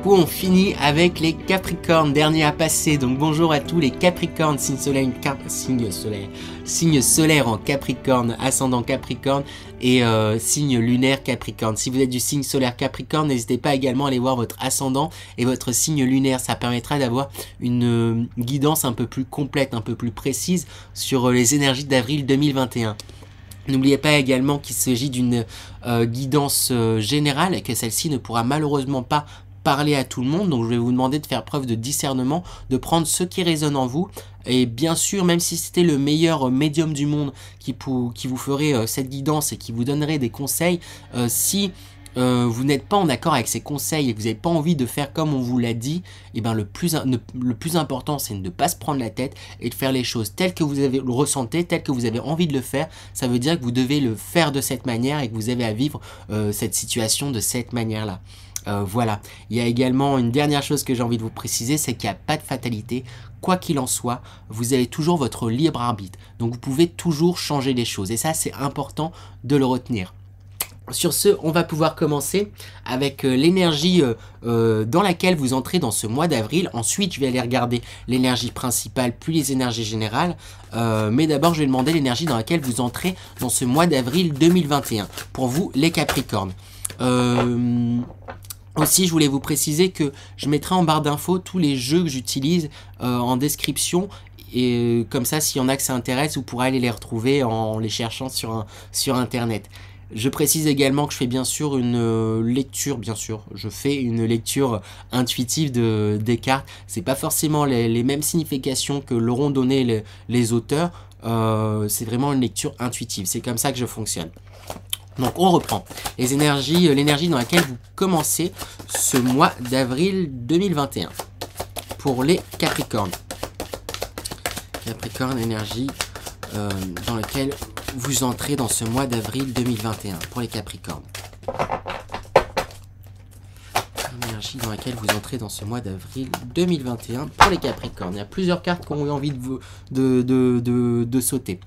coup on finit avec les Capricornes, dernier à passer. Donc bonjour à tous les Capricornes, signe solaire en Capricorne, ascendant Capricorne et signe lunaire Capricorne. Si vous êtes du signe solaire Capricorne, n'hésitez pas également à aller voir votre ascendant et votre signe lunaire. Ça permettra d'avoir une guidance un peu plus complète, un peu plus précise sur les énergies d'avril 2021. N'oubliez pas également qu'il s'agit d'une guidance générale et que celle-ci ne pourra malheureusement pas parler à tout le monde. Donc je vais vous demander de faire preuve de discernement, de prendre ce qui résonne en vous. Et bien sûr, même si c'était le meilleur médium du monde qui vous ferait cette guidance et qui vous donnerait des conseils, si vous n'êtes pas en accord avec ces conseils et que vous n'avez pas envie de faire comme on vous l'a dit, et ben le plus important c'est de ne pas se prendre la tête et de faire les choses telles que vous avez le ressentez, telles que vous avez envie de le faire. Ça veut dire que vous devez le faire de cette manière et que vous avez à vivre cette situation de cette manière-là. Voilà. Il y a également une dernière chose que j'ai envie de vous préciser, c'est qu'il n'y a pas de fatalité. Quoi qu'il en soit, vous avez toujours votre libre arbitre. Donc vous pouvez toujours changer les choses. Et ça, c'est important de le retenir. Sur ce, on va pouvoir commencer avec l'énergie dans laquelle vous entrez dans ce mois d'avril. Ensuite, je vais aller regarder l'énergie principale, puis les énergies générales. Mais d'abord, je vais demander l'énergie dans laquelle vous entrez dans ce mois d'avril 2021. Pour vous, les Capricornes. Aussi, je voulais vous préciser que je mettrai en barre d'infos tous les jeux que j'utilise en description. Et comme ça, s'il y en a que ça intéresse, vous pourrez aller les retrouver en les cherchant sur Internet. Je précise également que je fais bien sûr une lecture, je fais une lecture intuitive des cartes. C'est pas forcément les mêmes significations que l'auront donné les auteurs. C'est vraiment une lecture intuitive. C'est comme ça que je fonctionne. Donc on reprend les énergies, l'énergie dans laquelle vous commencez ce mois d'avril 2021 pour les Capricornes. Capricorne, énergie dans laquelle vous entrez dans ce mois d'avril 2021 pour les Capricornes. Énergie dans laquelle vous entrez dans ce mois d'avril 2021 pour les Capricornes. Il y a plusieurs cartes qui ont eu envie de sauter.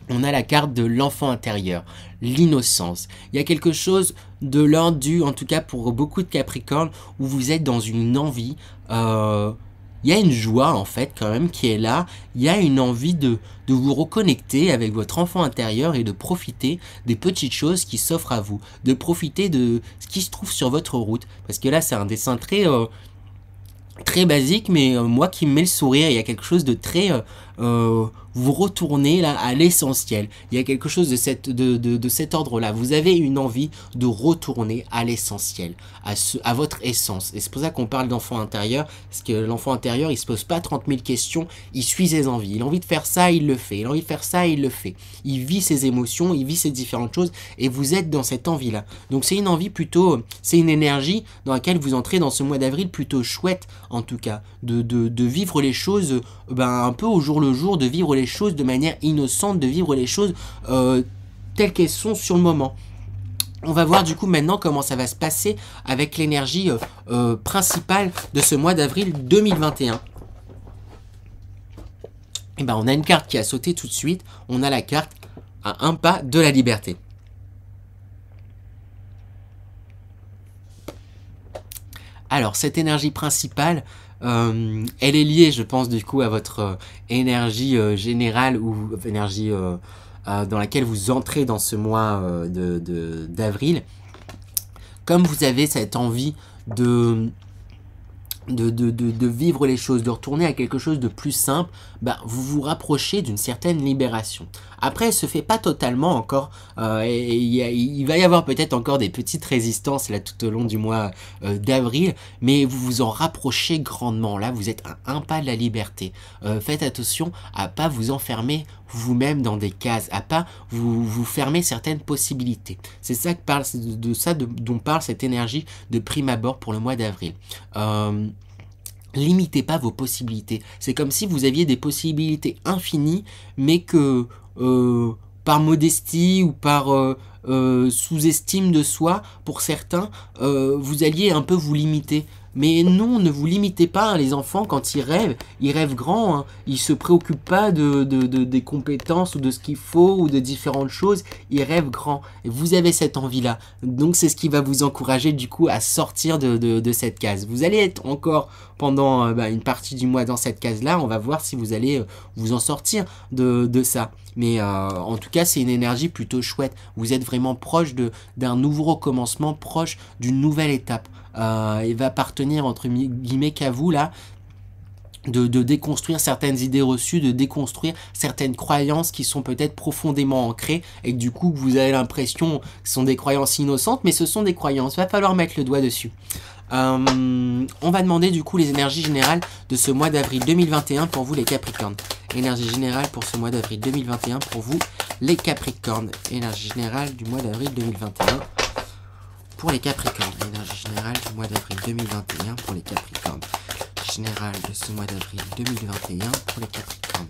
On a la carte de l'enfant intérieur, l'innocence. Il y a quelque chose de l'ordre du, en tout cas pour beaucoup de Capricornes, où vous êtes dans une envie. Il y a une joie en fait quand même qui est là. Il y a une envie de vous reconnecter avec votre enfant intérieur et de profiter des petites choses qui s'offrent à vous. De profiter de ce qui se trouve sur votre route. Parce que là c'est un dessin très basique, mais moi qui me met le sourire. Il y a quelque chose de très vous retournez là à l'essentiel. Il y a quelque chose de cet ordre-là. Vous avez une envie de retourner à l'essentiel, à votre essence. Et c'est pour ça qu'on parle d'enfant intérieur, parce que l'enfant intérieur, il se pose pas 30 000 questions, il suit ses envies. Il a envie de faire ça, il le fait. Il a envie de faire ça, il le fait. Il vit ses émotions, il vit ses différentes choses, et vous êtes dans cette envie-là. Donc c'est une envie plutôt, c'est une énergie dans laquelle vous entrez dans ce mois d'avril plutôt chouette, en tout cas, de vivre les choses un peu au jour le jour, de vivre les choses de manière innocente, de vivre les choses telles qu'elles sont sur le moment. On va voir du coup maintenant comment ça va se passer avec l'énergie principale de ce mois d'avril 2021. Et ben on a une carte qui a sauté tout de suite, on a la carte à un pas de la liberté. Alors cette énergie principale, elle est liée, je pense, du coup, à votre énergie générale ou énergie dans laquelle vous entrez dans ce mois d'avril. Comme vous avez cette envie de vivre les choses, de retourner à quelque chose de plus simple, vous vous rapprochez d'une certaine libération. Après, elle se fait pas totalement encore, et il va y avoir peut-être encore des petites résistances là tout au long du mois d'avril, mais vous vous en rapprochez grandement. Là, vous êtes à un pas de la liberté. Faites attention à pas vous enfermer vous-même dans des cases, à pas vous fermer certaines possibilités. C'est ça dont parle cette énergie de prime abord pour le mois d'avril. Limitez pas vos possibilités. C'est comme si vous aviez des possibilités infinies, mais que par modestie ou par sous-estime de soi, pour certains, vous alliez un peu vous limiter. Mais non, ne vous limitez pas, hein, les enfants, quand ils rêvent grand, hein. Ils se préoccupent pas des compétences ou de ce qu'il faut ou de différentes choses, ils rêvent grand. Et vous avez cette envie-là. Donc c'est ce qui va vous encourager du coup à sortir de cette case. Vous allez être encore pendant une partie du mois dans cette case-là, on va voir si vous allez vous en sortir de ça. Mais en tout cas, c'est une énergie plutôt chouette. Vous êtes vraiment proche d'un nouveau recommencement, proche d'une nouvelle étape. Il va appartenir entre guillemets qu'à vous là, de déconstruire certaines idées reçues, de déconstruire certaines croyances qui sont peut-être profondément ancrées et que du coup vous avez l'impression que ce sont des croyances innocentes, mais ce sont des croyances. Va falloir mettre le doigt dessus. On va demander du coup les énergies générales de ce mois d'avril 2021 pour vous les Capricornes. Énergie générale pour ce mois d'avril 2021 pour vous les Capricornes. Énergie générale du mois d'avril 2021 pour les Capricornes. Énergie générale du mois d'avril 2021 pour les Capricornes. Générale de ce mois d'avril 2021 pour les Capricornes.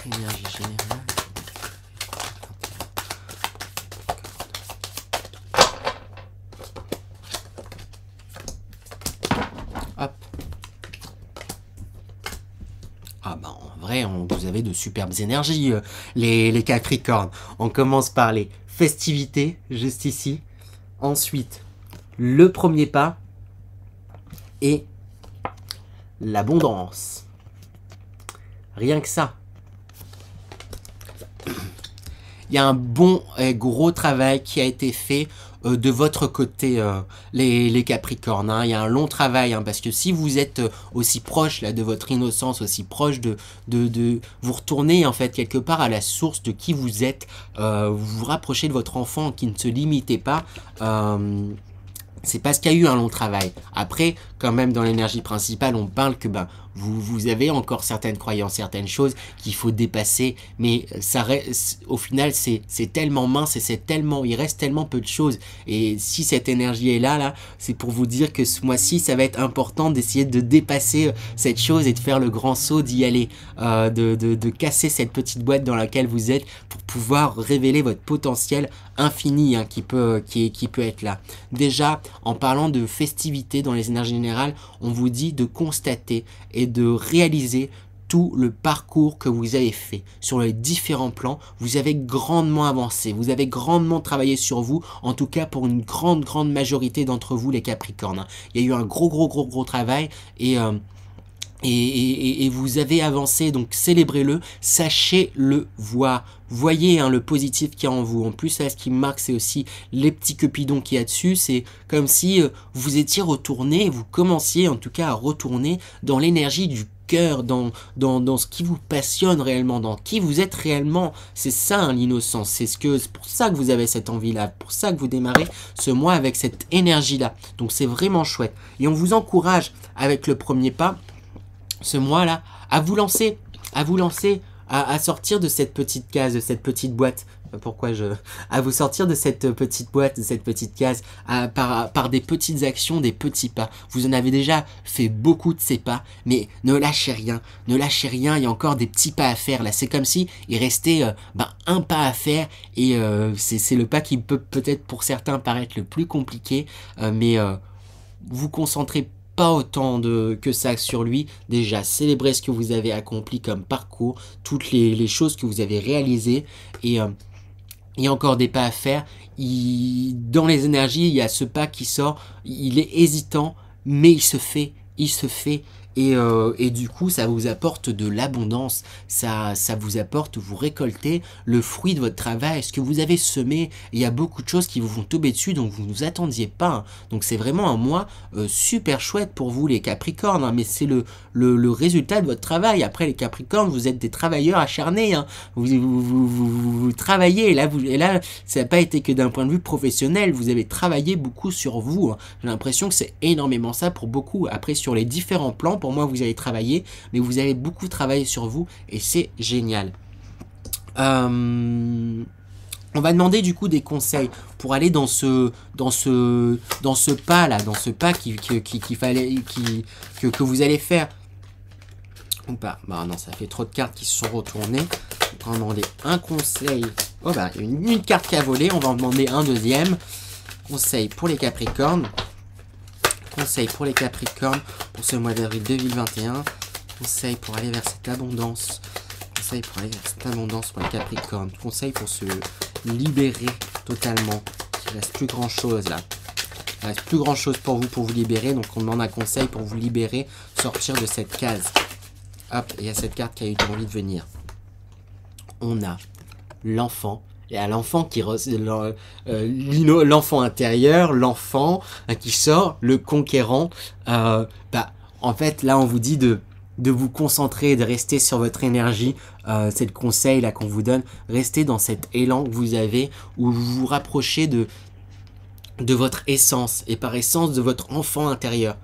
Énergie générale. Hop. Ah bah en vrai, vous avez de superbes énergies, les Capricornes. On commence par les festivités, juste ici. Ensuite, le premier pas. Et l'abondance. Rien que ça. Il y a un bon et gros travail qui a été fait de votre côté, les Capricornes. Hein. Il y a un long travail, hein, parce que si vous êtes aussi proche là, de votre innocence, aussi proche de vous retournez en fait quelque part à la source de qui vous êtes, vous vous rapprochez de votre enfant qui ne se limitez pas. C'est parce qu'il y a eu un long travail. Après, quand même, dans l'énergie principale, on parle que vous avez encore certaines croyances, certaines choses qu'il faut dépasser, mais ça reste, au final, c'est tellement mince et il reste tellement peu de choses. Et si cette énergie est là, c'est pour vous dire que ce mois-ci, ça va être important d'essayer de dépasser cette chose et de faire le grand saut, d'y aller, de casser cette petite boîte dans laquelle vous êtes pour pouvoir révéler votre potentiel infini, hein, qui peut être là. Déjà, en parlant de festivités dans les énergies générales, on vous dit de constater et de réaliser tout le parcours que vous avez fait sur les différents plans. Vous avez grandement avancé, vous avez grandement travaillé sur vous, en tout cas pour une grande majorité d'entre vous les Capricornes. Il y a eu un gros travail et vous avez avancé, donc célébrez-le, sachez-le voir. Voyez, hein, le positif qu'il y a en vous. En plus, là, ce qui me marque, c'est aussi les petits cupidons qu'il y a dessus. C'est comme si vous étiez retourné, vous commenciez en tout cas à retourner dans l'énergie du cœur, dans ce qui vous passionne réellement, dans qui vous êtes réellement. C'est ça, hein, l'innocence. C'est pour ça que vous avez cette envie-là, pour ça que vous démarrez ce mois avec cette énergie-là. Donc c'est vraiment chouette. Et on vous encourage avec le premier pas, ce mois-là, à vous lancer, à sortir de cette petite case, de cette petite boîte. À vous sortir de cette petite boîte, de cette petite case, par des petites actions, des petits pas. Vous en avez déjà fait beaucoup de ces pas, mais ne lâchez rien, il y a encore des petits pas à faire. Là, c'est comme si il restait un pas à faire, et c'est le pas qui peut peut-être pour certains paraître le plus compliqué, mais vous concentrez pas autant que ça sur lui. Déjà, célébrez ce que vous avez accompli comme parcours, toutes les choses que vous avez réalisées, et il y a encore des pas à faire. Dans les énergies, il y a ce pas qui sort, il est hésitant, mais il se fait, et du coup ça vous apporte de l'abondance, ça vous apporte, vous récoltez le fruit de votre travail, ce que vous avez semé. Il y a beaucoup de choses qui vous vont tomber dessus dont vous ne vous attendiez pas, hein. Donc c'est vraiment un mois super chouette pour vous les Capricornes, hein, mais c'est le résultat de votre travail. Après les Capricornes, vous êtes des travailleurs acharnés, hein. Vous travaillez, et là ça n'a pas été que d'un point de vue professionnel, vous avez travaillé beaucoup sur vous, hein. J'ai l'impression que c'est énormément ça pour beaucoup. Après sur les différents plans, pour moi vous avez travaillé, mais vous avez beaucoup travaillé sur vous et c'est génial. On va demander du coup des conseils pour aller dans ce pas là, dans ce pas que vous allez faire. Ou pas. Bah non, ça fait trop de cartes qui se sont retournées. On va demander un conseil. Oh bah une carte qui a volé, on va en demander un deuxième. Conseil pour les Capricornes. Conseil pour les Capricornes pour ce mois d'avril 2021. Conseil pour aller vers cette abondance. Conseil pour aller vers cette abondance pour les Capricornes. Conseil pour se libérer totalement. Il ne reste plus grand chose là. Il ne reste plus grand chose pour vous libérer. Donc on demande un conseil pour vous libérer, sortir de cette case. Hop, il y a cette carte qui a eu envie de venir. On a l'enfant. Et à l'enfant qui l'enfant intérieur, l'enfant qui sort, le conquérant. En fait, là, on vous dit de vous concentrer, de rester sur votre énergie. C'est le conseil là qu'on vous donne. Restez dans cet élan que vous avez, où vous vous rapprochez de votre essence, et par essence de votre enfant intérieur.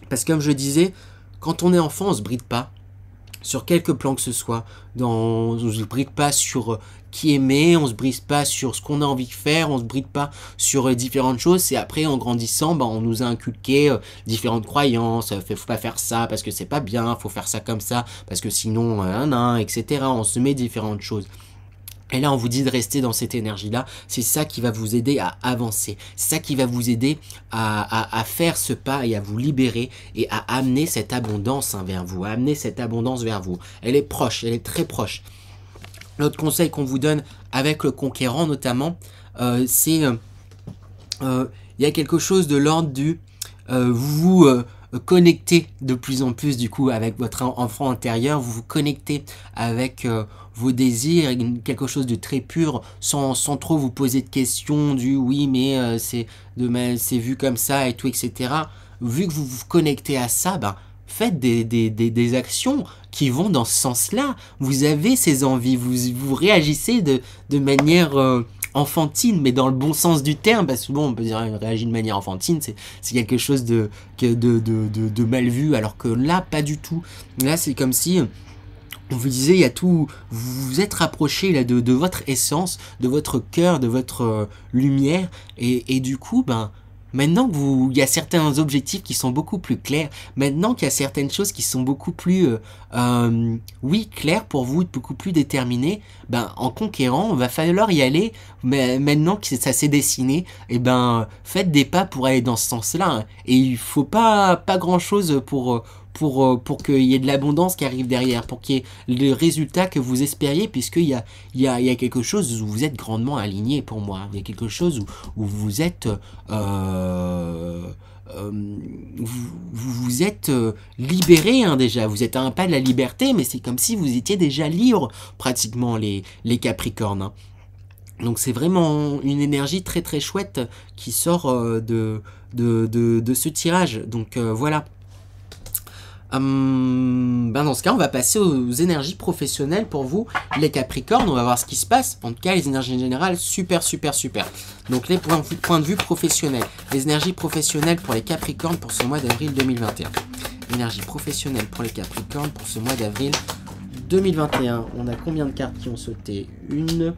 Parce que comme je disais, quand on est enfant, on se bride pas. Sur quelques plans que ce soit. On se bride pas sur qui aimer, on se bride pas sur ce qu'on a envie de faire, on se bride pas sur différentes choses. Et après, en grandissant, on nous a inculqué différentes croyances. Faut pas faire ça parce que c'est pas bien, faut faire ça comme ça parce que sinon, etc. On se met différentes choses. Et là, on vous dit de rester dans cette énergie-là. C'est ça qui va vous aider à avancer. C'est ça qui va vous aider à faire ce pas et à vous libérer et à amener cette abondance vers vous. À amener cette abondance vers vous. Elle est proche, elle est très proche. L'autre conseil qu'on vous donne avec le conquérant notamment, c'est il y a quelque chose de l'ordre du vous connectez de plus en plus du coup avec votre enfant intérieur, vous vous connectez avec vos désirs, quelque chose de très pur, sans trop vous poser de questions du oui mais c'est vu comme ça et tout, etc. Vu que vous vous connectez à ça, faites des actions qui vont dans ce sens-là. Vous avez ces envies, vous réagissez de manière enfantine, mais dans le bon sens du terme, parce que souvent on peut dire réagir de manière enfantine, c'est quelque chose de mal vu, alors que là, pas du tout. Là, c'est comme si on vous disait, il y a tout, vous vous êtes rapproché là de votre essence, de votre cœur, de votre lumière, et du coup, maintenant il y a certains objectifs qui sont beaucoup plus clairs, maintenant qu'il y a certaines choses qui sont beaucoup plus, claires pour vous, beaucoup plus déterminées, en conquérant, il va falloir y aller, mais maintenant que ça s'est dessiné, faites des pas pour aller dans ce sens-là, hein. Et il faut pas grand chose pour qu'il y ait de l'abondance qui arrive derrière, pour qu'il y ait le résultat que vous espériez, puisqu'il y a quelque chose où vous êtes grandement aligné pour moi. Il y a quelque chose où vous êtes vous êtes libéré, hein, déjà. Vous êtes à un pas de la liberté, mais c'est comme si vous étiez déjà libre, pratiquement, les Capricornes, hein. Donc c'est vraiment une énergie très très chouette qui sort de ce tirage. Donc voilà. Dans ce cas, on va passer aux énergies professionnelles pour vous, les Capricornes. On va voir ce qui se passe. En tout cas, les énergies générales, super. Donc, les points de vue professionnels. Les énergies professionnelles pour les Capricornes pour ce mois d'avril 2021. Énergie professionnelle pour les Capricornes pour ce mois d'avril 2021. On a combien de cartes qui ont sauté? 1,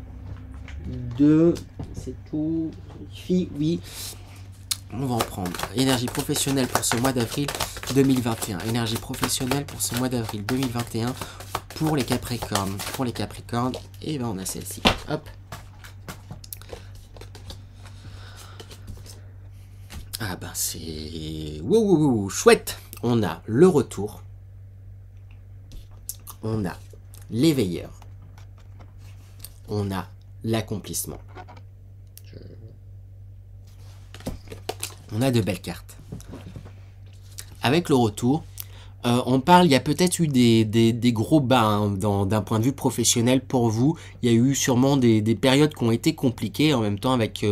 2, c'est tout. Oui. On va en prendre. Énergie professionnelle pour ce mois d'avril 2021. Énergie professionnelle pour ce mois d'avril 2021 pour les Capricornes. Pour les Capricornes, et on a celle-ci. Hop. C'est... Wow, chouette. On a le retour. On a l'éveilleur. On a l'accomplissement. On a de belles cartes. Avec le retour, on parle, il y a peut-être eu des gros bas, hein, d'un point de vue professionnel pour vous. Il y a eu sûrement des périodes qui ont été compliquées en même temps avec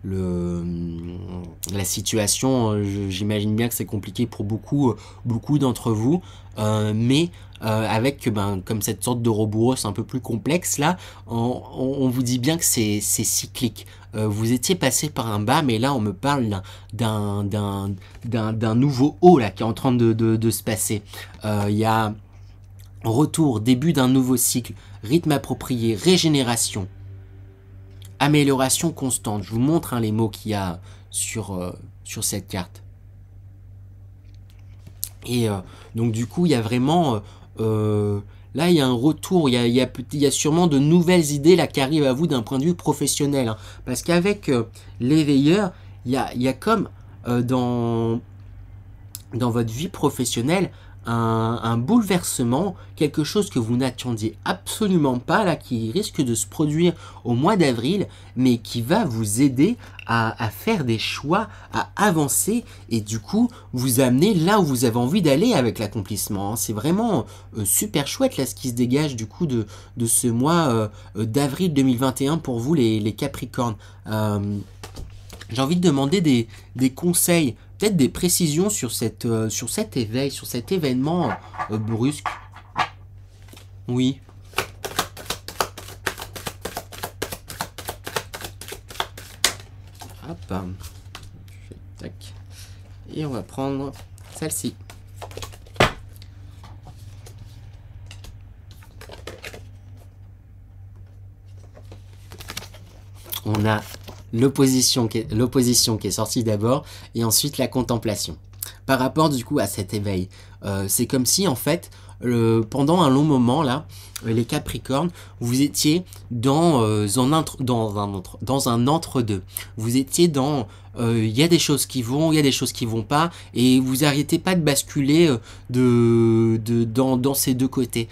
la situation. J'imagine bien que c'est compliqué pour beaucoup d'entre vous, mais avec comme cette sorte de Ouroboros un peu plus complexe là, on vous dit bien que c'est cyclique. Vous étiez passé par un bas, mais là on me parle d'un nouveau haut là qui est en train de se passer. Il y a retour, début d'un nouveau cycle, rythme approprié, régénération, amélioration constante. Je vous montre, hein, les mots qu'il y a sur cette carte. Et donc du coup il y a vraiment là, il y a un retour, il y a sûrement de nouvelles idées là qui arrivent à vous d'un point de vue professionnel. Hein. Parce qu'avec l'éveilleur, il y a comme dans votre vie professionnelle un bouleversement, quelque chose que vous n'attendiez absolument pas, là, qui risque de se produire au mois d'avril, mais qui va vous aider à faire des choix, à avancer, et du coup, vous amener là où vous avez envie d'aller avec l'accomplissement. Hein. C'est vraiment super chouette, là, ce qui se dégage, du coup, de ce mois d'avril 2021 pour vous, les Capricornes. J'ai envie de demander des conseils, peut-être des précisions sur cet éveil, sur cet événement brusque. Oui. Hop. Tac. Et on va prendre celle-ci. On a l'opposition qui est sortie d'abord, et ensuite la contemplation. Par rapport du coup à cet éveil, c'est comme si en fait, pendant un long moment là, les Capricornes, vous étiez dans un entre-deux. Vous étiez dans il y a des choses qui vont, il y a des choses qui vont pas, et vous arrêtez pas de basculer dans ces deux côtés.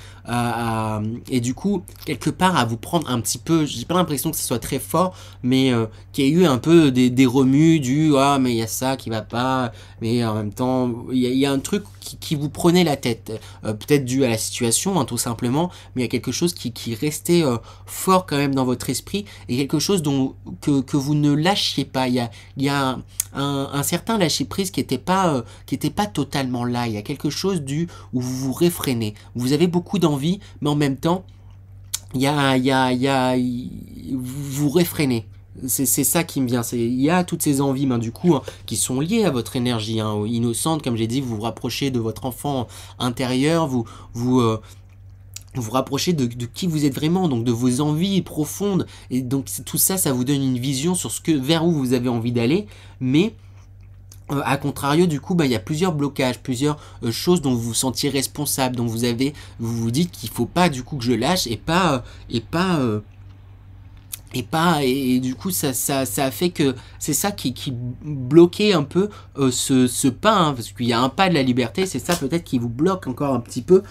Et du coup, quelque part, à vous prendre un petit peu, j'ai pas l'impression que ce soit très fort, mais qu'il y a eu un peu des remue du ah mais il y a ça qui va pas, mais en même temps il y a un truc qui vous prenait la tête, peut-être dû à la situation, hein, tout simplement, mais il y a quelque chose qui restait fort quand même dans votre esprit, et quelque chose que vous ne lâchiez pas. Il y a un certain lâcher prise qui était pas totalement là. Il y a quelque chose où vous vous réfrénez. Vous avez beaucoup d'envie, mais en même temps, vous réfrénez. C'est ça qui me vient. Il y a toutes ces envies, du coup, hein, qui sont liées à votre énergie innocente, comme j'ai dit. Vous vous rapprochez de votre enfant intérieur, vous rapprochez de qui vous êtes vraiment, donc de vos envies profondes, et donc tout ça, ça vous donne une vision sur vers où vous avez envie d'aller, mais à contrario, du coup, il y a plusieurs blocages, plusieurs choses dont vous vous sentiez responsable, dont vous vous dites qu'il faut pas du coup que je lâche, et du coup ça a fait que c'est ça qui bloquait un peu ce pas, hein, parce qu'il y a un pas de la liberté, c'est ça peut-être qui vous bloque encore un petit peu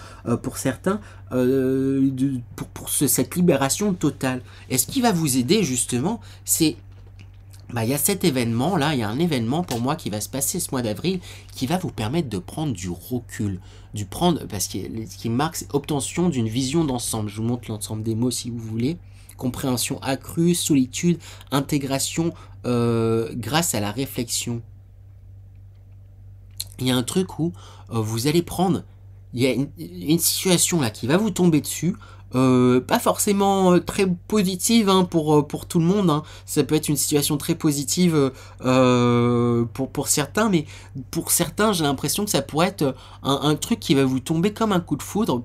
pour certains, pour cette libération totale. Et ce qui va vous aider justement, c'est il y a cet événement là, il y a un événement pour moi qui va se passer ce mois d'avril qui va vous permettre de prendre du recul, parce que ce qui marque, c'est obtention d'une vision d'ensemble. Je vous montre l'ensemble des mots si vous voulez. Compréhension accrue, solitude, intégration grâce à la réflexion. Il y a un truc où vous allez prendre, il y a une situation là qui va vous tomber dessus, pas forcément très positive pour tout le monde, hein. Ça peut être une situation très positive pour certains, mais pour certains j'ai l'impression que ça pourrait être un truc qui va vous tomber comme un coup de foudre,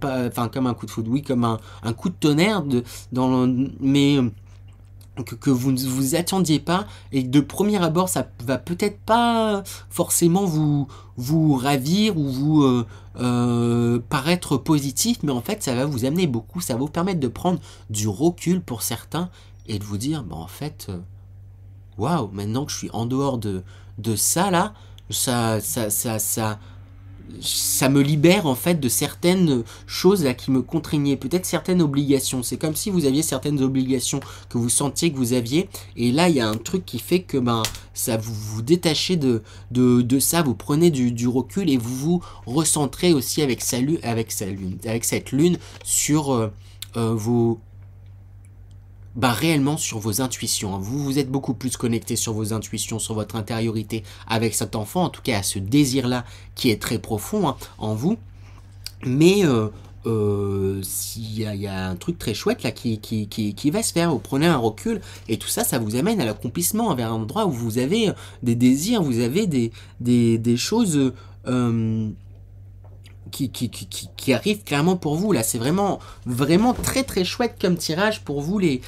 comme un coup de foudre, oui, comme un coup de tonnerre, mais que vous ne vous attendiez pas, et de premier abord ça va peut-être pas forcément vous ravir ou vous paraître positif, mais en fait ça va vous amener beaucoup, ça va vous permettre de prendre du recul pour certains et de vous dire en fait waouh, maintenant que je suis en dehors de ça là, ça me libère en fait de certaines choses là qui me contraignaient, peut-être certaines obligations. C'est comme si vous aviez certaines obligations que vous sentiez que vous aviez, et là il y a un truc qui fait que ça vous détachez de ça, vous prenez du recul et vous vous recentrez aussi avec cette lune sur réellement sur vos intuitions. Vous êtes beaucoup plus connecté sur vos intuitions, sur votre intériorité avec cet enfant, en tout cas à ce désir-là qui est très profond en vous. Mais il y a un truc très chouette là qui va se faire. Vous prenez un recul et tout ça, ça vous amène à l'accomplissement, vers un endroit où vous avez des désirs, vous avez des choses qui arrive clairement pour vous là. C'est vraiment très très chouette comme tirage pour vous les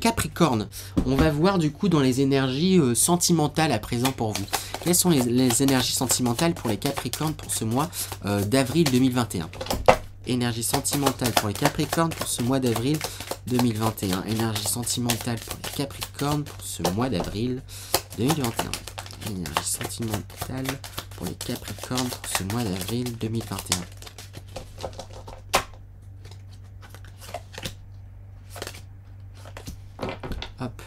Capricornes. On va voir du coup dans les énergies sentimentales à présent pour vous. Quelles sont les énergies sentimentales pour les Capricornes pour ce mois d'avril 2021? Énergie sentimentale pour les Capricornes pour ce mois d'avril 2021. Énergie sentimentale pour les Capricornes pour ce mois d'avril 2021. Énergie sentimentale pour les Capricornes pour ce mois d'avril 2021. Hop.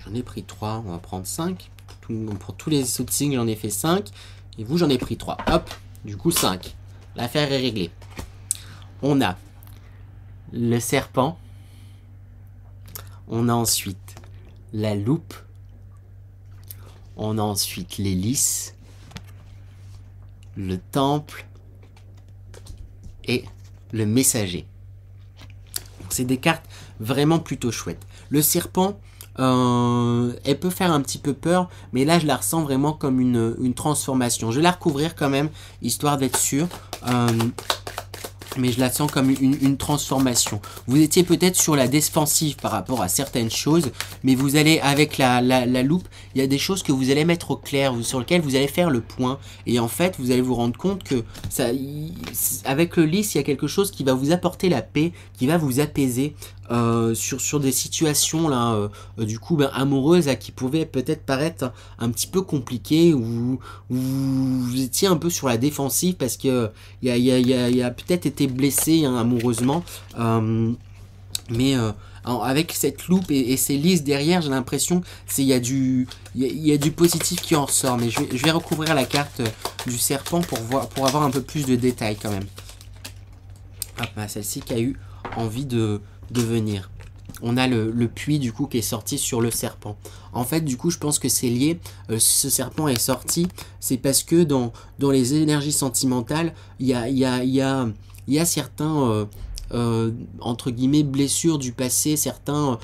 J'en ai pris 3, on va prendre 5. Pour tous les autres signes, j'en ai fait 5. Et vous, j'en ai pris 3. Hop, du coup 5. L'affaire est réglée. On a le serpent. On a ensuite la loupe. On a ensuite l'hélice. Le temple. Et le messager. C'est des cartes vraiment plutôt chouettes. Le serpent, elle peut faire un petit peu peur, mais là je la ressens vraiment comme une transformation. Je vais la recouvrir quand même, histoire d'être sûr. Mais je la sens comme une transformation. Vous étiez peut-être sur la défensive par rapport à certaines choses, mais vous allez, avec la loupe, il y a des choses que vous allez mettre au clair, sur lesquelles vous allez faire le point. Et en fait, vous allez vous rendre compte que avec le lys, il y a quelque chose qui va vous apporter la paix, qui va vous apaiser sur des situations là, du coup, amoureuses, là, qui pouvaient peut-être paraître un petit peu compliquées, ou vous étiez un peu sur la défensive parce que il y a peut-être été blessé, hein, amoureusement, mais avec cette loupe et ces lys derrière, j'ai l'impression il y a du positif qui en ressort. Mais je vais recouvrir la carte du serpent pour avoir un peu plus de détails quand même. Hop, celle-ci qui a eu envie de venir. On a le puits du coup qui est sorti sur le serpent. En fait, du coup, je pense que c'est lié. Ce serpent est sorti, c'est parce que dans les énergies sentimentales, il y a certains entre guillemets blessures du passé, certains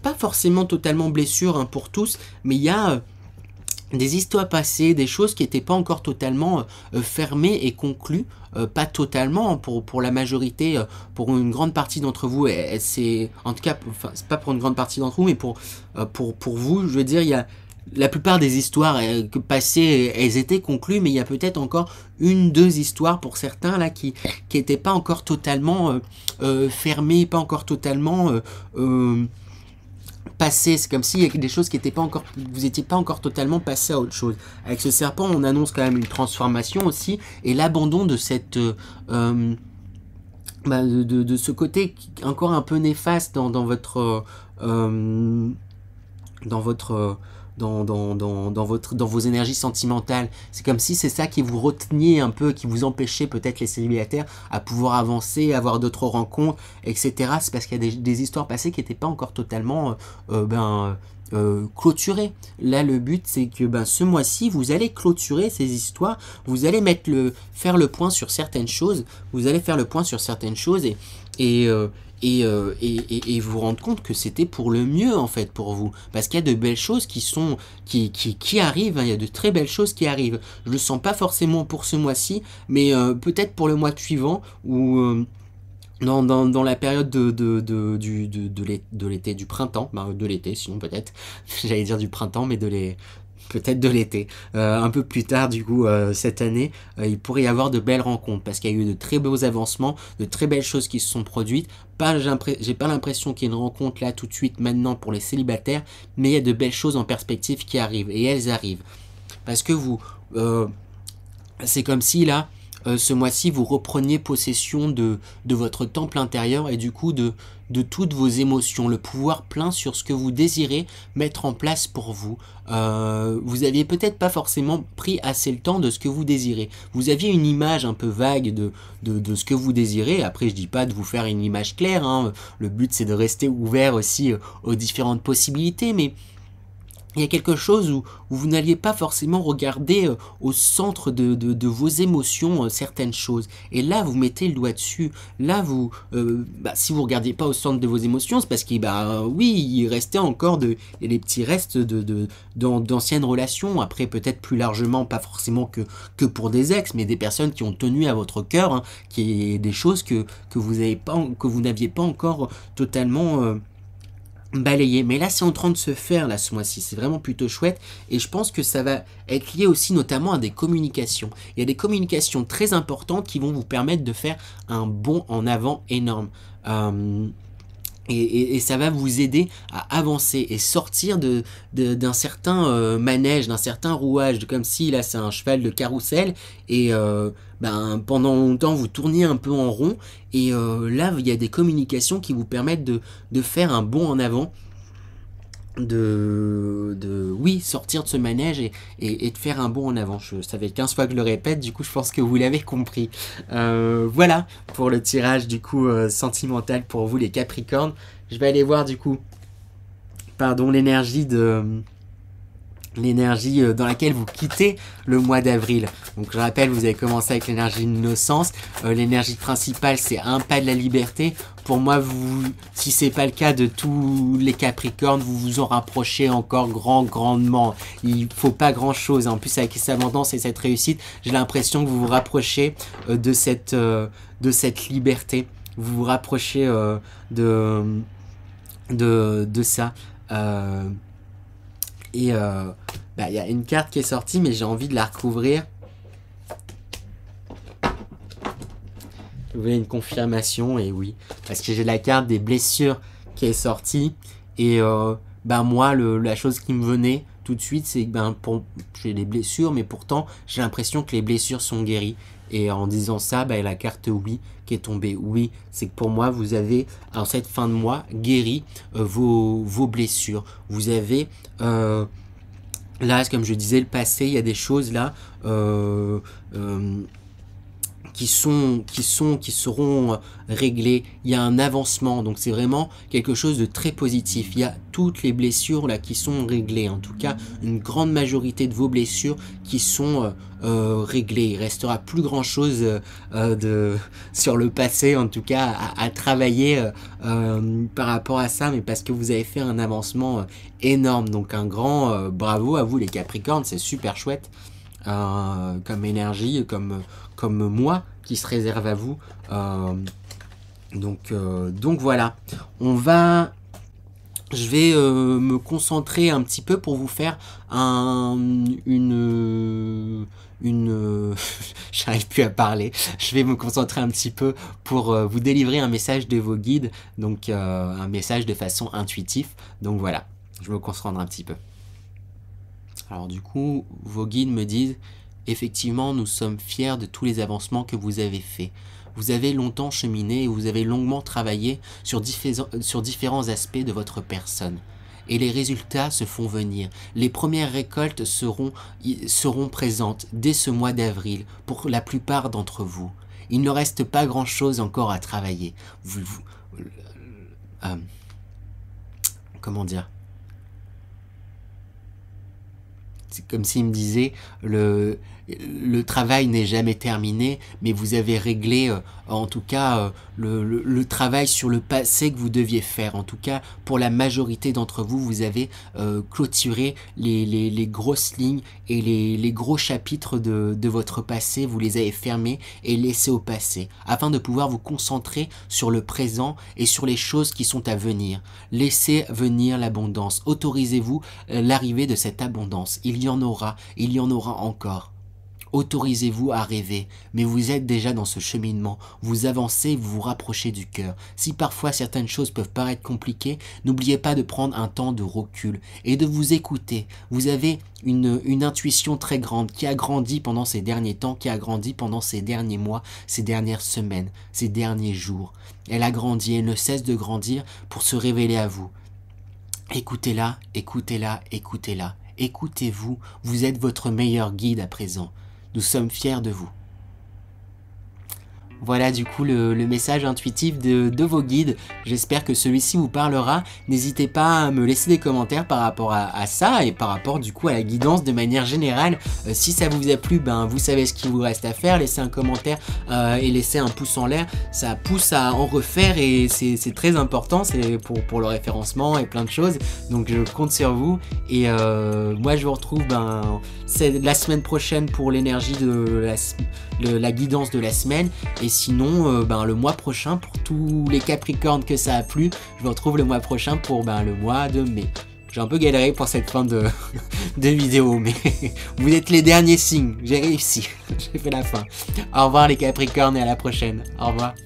pas forcément totalement blessures, hein, pour tous, mais il y a des histoires passées, des choses qui n'étaient pas encore totalement fermées et conclues, pas totalement pour la majorité, pour une grande partie d'entre vous, c'est en tout cas, enfin, c'est pas pour une grande partie d'entre vous, mais pour vous, je veux dire, il y a la plupart des histoires passées, elles étaient conclues, mais il y a peut-être encore une, deux histoires pour certains là qui n'étaient pas encore totalement fermées, pas encore totalement passé. C'est comme s'il y a des choses qui n'étaient pas encore, vous n'étiez pas encore totalement passé à autre chose. Avec ce serpent, on annonce quand même une transformation aussi, et l'abandon de cette de ce côté encore un peu néfaste dans votre dans vos énergies sentimentales. C'est comme si c'est ça qui vous reteniez un peu, qui vous empêchait peut-être, les célibataires, à pouvoir avancer, avoir d'autres rencontres, etc. C'est parce qu'il y a des histoires passées qui n'étaient pas encore totalement clôturées. Là, le but, c'est que ce mois-ci, vous allez clôturer ces histoires, vous allez faire le point sur certaines choses, et vous rendre compte que c'était pour le mieux en fait pour vous, parce qu'il y a de belles choses qui arrivent, hein. Il y a de très belles choses qui arrivent. Je le sens pas forcément pour ce mois-ci, mais peut-être pour le mois suivant, ou dans la période de l'été, du printemps, de l'été sinon peut-être, j'allais dire du printemps, mais peut-être de l'été, un peu plus tard du coup cette année, il pourrait y avoir de belles rencontres, parce qu'il y a eu de très beaux avancements, de très belles choses qui se sont produites. J'ai pas l'impression qu'il y ait une rencontre là tout de suite maintenant pour les célibataires, mais il y a de belles choses en perspective qui arrivent, et elles arrivent parce que c'est comme si là, ce mois-ci, vous repreniez possession de votre temple intérieur, et du coup de toutes vos émotions, le pouvoir plein sur ce que vous désirez mettre en place pour vous. Vous aviez peut-être pas forcément pris assez le temps de ce que vous désirez. Vous aviez une image un peu vague de ce que vous désirez. Après, je dis pas de vous faire une image claire, hein. Le but, c'est de rester ouvert aussi aux différentes possibilités, mais il y a quelque chose où vous n'alliez pas forcément regarder au centre de vos émotions certaines choses. Et là, vous mettez le doigt dessus. Là, si vous ne regardiez pas au centre de vos émotions, c'est parce qu'il oui, il restait encore des petits restes d'anciennes relations. Après, peut-être plus largement, pas forcément que pour des ex, mais des personnes qui ont tenu à votre cœur, hein, qui est des choses que vous n'aviez pas encore totalement balayer. Mais là, c'est en train de se faire, là, ce mois-ci. C'est vraiment plutôt chouette. Et je pense que ça va être lié aussi notamment à des communications. Il y a des communications très importantes qui vont vous permettre de faire un bond en avant énorme. Et ça va vous aider à avancer et sortir d'un certain manège, d'un certain rouage, comme si là c'est un cheval de carrousel et pendant longtemps vous tourniez un peu en rond et là il y a des communications qui vous permettent de faire un bond en avant, oui, sortir de ce manège et de faire un bond en avant. Ça fait 15 fois que je le répète, du coup je pense que vous l'avez compris. Voilà pour le tirage du coup sentimental pour vous les Capricornes. Je vais aller voir du coup, pardon, l'énergie dans laquelle vous quittez le mois d'avril. Donc je rappelle, vous avez commencé avec l'énergie de l'innocence. L'énergie principale, c'est un pas de la liberté. Pour moi, si c'est pas le cas de tous les Capricornes, vous vous en rapprochez encore grandement. Il faut pas grand chose. En plus, avec cette abondance et cette réussite, j'ai l'impression que vous vous rapprochez de cette liberté. Vous vous rapprochez de ça. Il y a une carte qui est sortie, mais j'ai envie de la recouvrir. Vous voulez une confirmation? Et oui, parce que j'ai la carte des blessures qui est sortie. Et moi, la chose qui me venait tout de suite, c'est que j'ai des blessures, mais pourtant, j'ai l'impression que les blessures sont guéries. Et en disant ça, la carte oui qui est tombée. Oui, c'est que pour moi, vous avez, en cette fin de mois, guéri vos blessures. Vous avez... là, comme je disais, le passé, il y a des choses là qui seront réglées. Il y a un avancement, donc c'est vraiment quelque chose de très positif. Il y a toutes les blessures là qui sont réglées, en tout cas une grande majorité de vos blessures qui sont réglées. Il restera plus grand chose sur le passé, en tout cas à travailler par rapport à ça, mais parce que vous avez fait un avancement énorme. Donc un grand bravo à vous les Capricornes, c'est super chouette comme énergie, comme moi qui se réserve à vous. Donc voilà, je vais me concentrer un petit peu pour vous faire j'arrive plus à parler. Je vais me concentrer un petit peu pour vous délivrer un message de vos guides, donc un message de façon intuitive. Donc voilà, je me concentre un petit peu. Alors du coup, vos guides me disent: effectivement, nous sommes fiers de tous les avancements que vous avez faits. Vous avez longtemps cheminé et vous avez longuement travaillé sur différents aspects de votre personne. Et les résultats se font venir. Les premières récoltes seront présentes dès ce mois d'avril pour la plupart d'entre vous. Il ne reste pas grand-chose encore à travailler. Comment dire ? C'est comme s'il me disait, le travail n'est jamais terminé, mais vous avez réglé, en tout cas, le travail sur le passé que vous deviez faire. En tout cas, pour la majorité d'entre vous, vous avez clôturé les grosses lignes et les gros chapitres de votre passé. Vous les avez fermés et laissés au passé, afin de pouvoir vous concentrer sur le présent et sur les choses qui sont à venir. Laissez venir l'abondance. Autorisez-vous l'arrivée de cette abondance. Il y en aura encore. Autorisez-vous à rêver, mais vous êtes déjà dans ce cheminement, vous avancez, vous vous rapprochez du cœur. Si parfois certaines choses peuvent paraître compliquées, n'oubliez pas de prendre un temps de recul et de vous écouter. Vous avez une intuition très grande qui a grandi pendant ces derniers temps, qui a grandi pendant ces derniers mois, ces dernières semaines, ces derniers jours. Elle a grandi, elle ne cesse de grandir pour se révéler à vous. Écoutez-la, écoutez-la, écoutez-la. Écoutez-vous, vous êtes votre meilleur guide à présent. Nous sommes fiers de vous. Voilà du coup le message intuitif de vos guides. J'espère que celui-ci vous parlera. N'hésitez pas à me laisser des commentaires par rapport à ça et par rapport du coup à la guidance de manière générale. Si ça vous a plu, vous savez ce qu'il vous reste à faire. Laissez un commentaire et laissez un pouce en l'air. Ça pousse à en refaire et c'est très important. C'est pour le référencement et plein de choses. Donc je compte sur vous. Et moi je vous retrouve c'est la semaine prochaine pour l'énergie de la guidance de la semaine. Et sinon, le mois prochain, pour tous les Capricornes que ça a plu, je vous retrouve le mois prochain pour le mois de mai. J'ai un peu galéré pour cette fin de vidéo, mais vous êtes les derniers signes. J'ai réussi. J'ai fait la fin. Au revoir les Capricornes et à la prochaine. Au revoir.